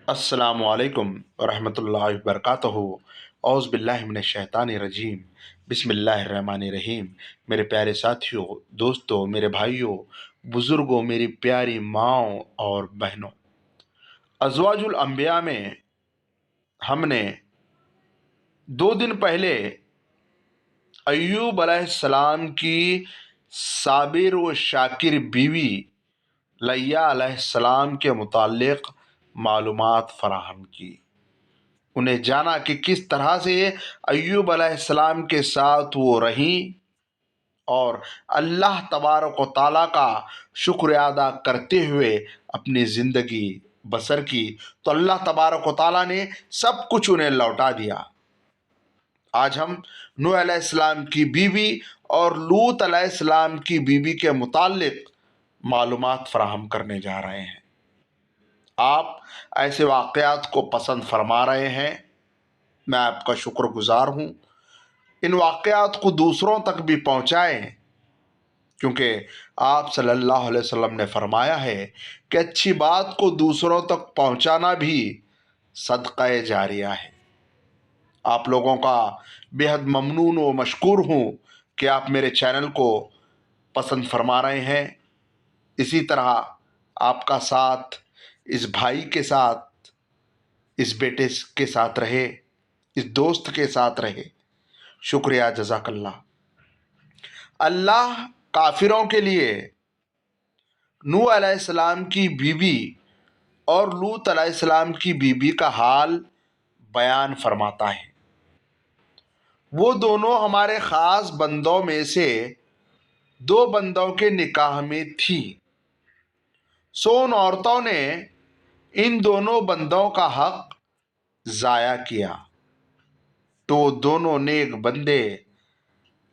السلام علیکم ورحمۃ اللہ وبرکاتہ۔ اعوذ باللہ من الشیطان الرجیم، بسم اللہ الرحمن الرحیم۔ میرے پیارے ساتھیوں، دوستوں، میرے بھائیوں، بزرگوں، میری پیاری ماؤں اور بہنوں، ازواج الانبیاء میں ہم نے 2 دن پہلے ایوب علیہ السلام کی صابر و شاکر بیوی لیہ علیہ السلام کے متعلق معلومات فراہم کی۔ انہیں جانا کہ کس طرح سے ایوب علیہ السلام کے ساتھ وہ رہیں اور اللہ تبارک و تعالیٰ کا شکر ادا کرتے ہوئے اپنی زندگی بسر کی، تو اللہ تبارک و تعالیٰ نے سب کچھ انہیں لوٹا دیا۔ آج ہم نوح علیہ السلام کی بیوی اور لوط علیہ السلام کی بیوی کے متعلق معلومات فراہم کرنے جا رہے ہیں۔ آپ ایسے واقعات کو پسند فرما رہے ہیں، میں آپ کا شکر گزار ہوں۔ ان واقعات کو دوسروں تک بھی پہنچائیں، کیونکہ آپ صلی اللہ علیہ وسلم نے فرمایا ہے کہ اچھی بات کو دوسروں تک پہنچانا بھی صدقہ جاریہ ہے۔ آپ لوگوں کا بے حد ممنون و مشکور ہوں کہ آپ میرے چینل کو پسند فرما رہے ہیں۔ اسی طرح آپ کا ساتھ اس بھائی کے ساتھ، اس بیٹے کے ساتھ رہے، اس دوست کے ساتھ رہے۔ شکریہ، جزاک اللہ۔ اللہ کافروں کے لیے نوح علیہ السلام کی بیوی اور لوط علیہ السلام کی بیوی کا حال بیان فرماتا ہے۔ وہ دونوں ہمارے خاص بندوں میں سے 2 بندوں کے نکاح میں تھی، سو ان عورتوں نے ان دونوں بندوں کا حق ضائع کیا، تو دونوں نیک بندے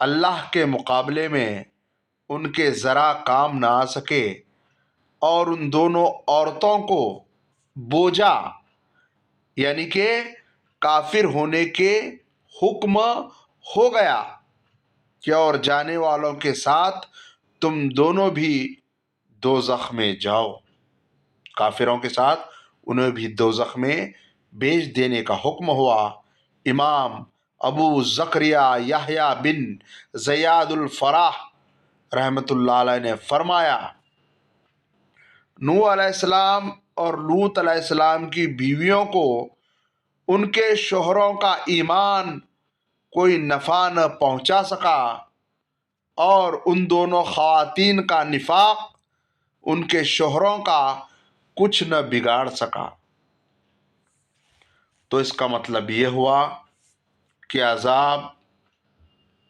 اللہ کے مقابلے میں ان کے ذرا کام نہ آ سکے، اور ان دونوں عورتوں کو بوجھا یعنی کہ کافر ہونے کے حکم ہو گیا کہ اور جانے والوں کے ساتھ تم دونوں بھی دوزخ میں جاؤ۔ کافروں کے ساتھ انہیں بھی دوزخ میں بھیج دینے کا حکم ہوا۔ امام ابو زکریا یحییٰ بن زیاد الفراح رحمۃ اللہ علیہ نے فرمایا، نوح علیہ السلام اور لوط علیہ السلام کی بیویوں کو ان کے شوہروں کا ایمان کوئی نفع نہ پہنچا سکا، اور ان دونوں خواتین کا نفاق ان کے شوہروں کا کچھ نہ بگاڑ سکا۔ تو اس کا مطلب یہ ہوا کہ عذاب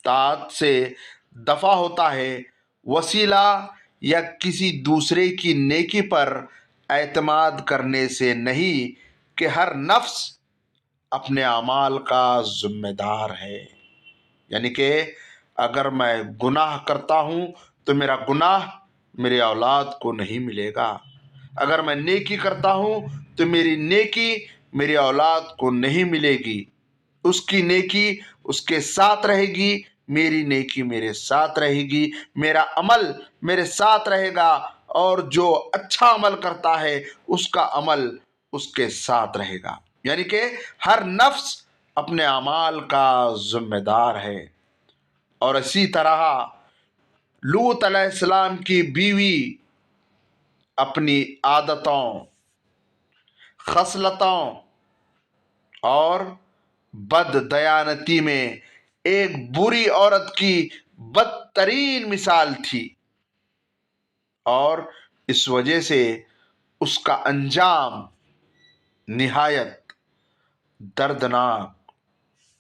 طاعت سے دفع ہوتا ہے، وسیلہ یا کسی دوسرے کی نیکی پر اعتماد کرنے سے نہیں، کہ ہر نفس اپنے اعمال کا ذمہ دار ہے۔ یعنی کہ اگر میں گناہ کرتا ہوں تو میرا گناہ میرے اولاد کو نہیں ملے گا، اگر میں نیکی کرتا ہوں تو میری نیکی میری اولاد کو نہیں ملے گی۔ اس کی نیکی اس کے ساتھ رہے گی، میری نیکی میرے ساتھ رہے گی، میرا عمل میرے ساتھ رہے گا، اور جو اچھا عمل کرتا ہے اس کا عمل اس کے ساتھ رہے گا۔ یعنی کہ ہر نفس اپنے اعمال کا ذمہ دار ہے۔ اور اسی طرح لوط علیہ السلام کی بیوی اپنی عادتوں، خصلتوں اور بد دیانتی میں ایک بری عورت کی بدترین مثال تھی، اور اس وجہ سے اس کا انجام نہایت دردناک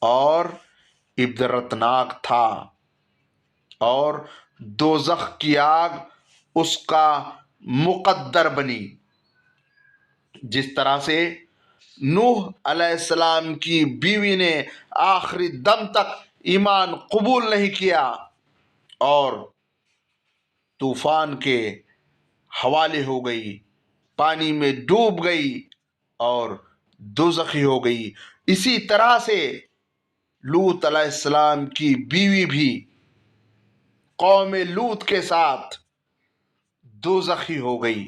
اور عبرتناک تھا، اور دوزخ کی آگ اس کا مقدر بنی۔ جس طرح سے نوح علیہ السلام کی بیوی نے آخری دم تک ایمان قبول نہیں کیا اور طوفان کے حوالے ہو گئی، پانی میں ڈوب گئی اور دوزخی ہو گئی، اسی طرح سے لوط علیہ السلام کی بیوی بھی قوم لوط کے ساتھ دوزخی ہو گئی۔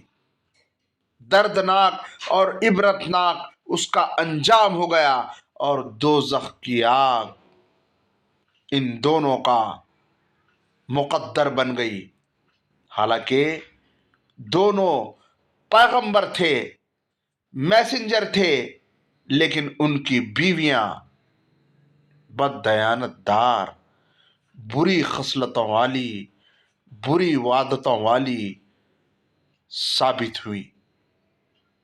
دردناک اور عبرتناک اس کا انجام ہو گیا، اور دوزخ کی آگ ان دونوں کا مقدر بن گئی۔ حالانکہ دونوں پیغمبر تھے، میسنجر تھے، لیکن ان کی بیویاں بد دیانت دار، بری خصلتوں والی، بری عادتوں والی ثابت ہوئی۔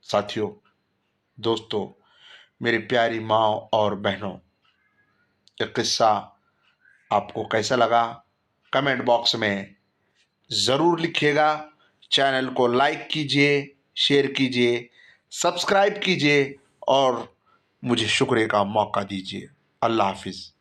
ساتھیوں، دوستو، میری پیاری ماں اور بہنوں، یہ قصہ آپ کو کیسا لگا کمنٹ باکس میں ضرور لکھیے گا۔ چینل کو لائک کیجئے، شیئر کیجئے، سبسکرائب کیجئے اور مجھے شکریہ کا موقع دیجئے۔ اللہ حافظ۔